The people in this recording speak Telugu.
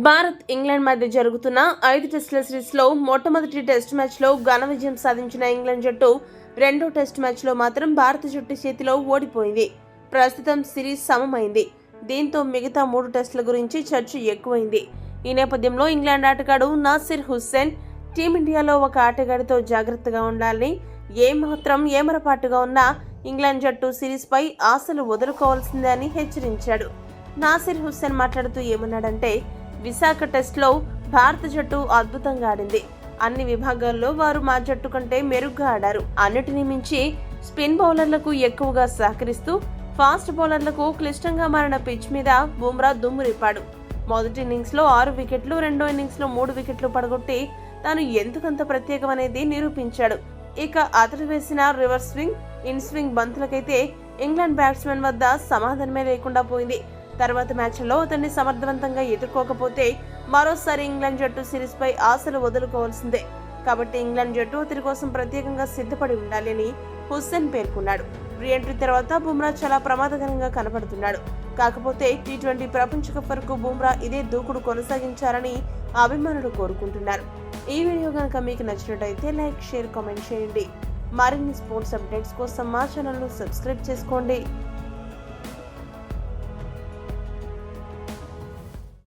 భారత్ ఇంగ్లాండ్ మధ్య జరుగుతున్న 5 టెస్టుల సిరీస్లో మొట్టమొదటి టెస్ట్ మ్యాచ్లో ఘన విజయం సాధించిన ఇంగ్లాండ్ జట్టు రెండో టెస్ట్ మ్యాచ్లో మాత్రం భారత జట్టు చేతిలో ఓడిపోయింది. ప్రస్తుతం సిరీస్ సమమైంది. దీంతో మిగతా 3 టెస్టుల గురించి చర్చ ఎక్కువైంది. ఈ నేపథ్యంలో ఇంగ్లాండ్ ఆటగాడు నాసిర్ హుస్సేన్ టీమిండియాలో ఒక ఆటగాడితో జాగ్రత్తగా ఉండాలని, ఏమాత్రం ఏమరపాటుగా ఉన్నా ఇంగ్లాండ్ జట్టు సిరీస్పై ఆశలు వదులుకోవాల్సిందే అని హెచ్చరించాడు. నాసిర్ హుస్సేన్ మాట్లాడుతూ ఏమన్నాడంటే, విశాఖ టెస్ట్లో భారత జట్టు అద్భుతంగా ఆడింది. అన్ని విభాగాల్లో వారు మా జట్టు కంటే మెరుగ్గా ఆడారు. అన్నిటినీ మించి స్పిన్ బౌలర్లకు ఎక్కువగా సహకరిస్తూ ఫాస్ట్ బౌలర్లకు క్లిష్టంగా మారిన పిచ్ మీద బుమ్రా దుమ్మురిప్పాడు. మొదటి ఇన్నింగ్స్లో 6 వికెట్లు, రెండో ఇన్నింగ్స్లో 3 వికెట్లు పడగొట్టి తాను ఎందుకంత ప్రత్యేకమనేది నిరూపించాడు. ఇక అతడు వేసిన రివర్స్ స్వింగ్, ఇన్ స్వింగ్ బంతులకైతే ఇంగ్లాండ్ బ్యాట్స్మెన్ వద్ద సమాధానమే లేకుండా పోయింది. తర్వాత మ్యాచ్లో అతన్ని సమర్థవంతంగా ఎదుర్కోకపోతే మరోసారి ఇంగ్లాండ్ జట్టు సిరీస్పై ఆశలు వదులుకోవాల్సిందే. కాబట్టి ఇంగ్లాండ్ జట్టు అతని కోసం ప్రత్యేకంగా సిద్ధపడి ఉండాలి అని హుస్సేన్ పేర్కొన్నాడు. రీఎంట్రీ తర్వాత బుమ్రా చాలా ప్రమాదకరంగా కనపడుతున్నాడు. కాకపోతే T20 ప్రపంచ కప్ వరకు బుమ్రా ఇదే దూకుడు కొనసాగించాలని అభిమానులు కోరుకుంటున్నారు. ఈ వీడియో కనుక మీకు నచ్చినట్టయితే లైక్, షేర్, కామెంట్ చేయండి. మరిన్ని స్పోర్ట్స్ అప్డేట్స్ కోసం మా ఛానల్ను సబ్స్క్రైబ్ చేసుకోండి.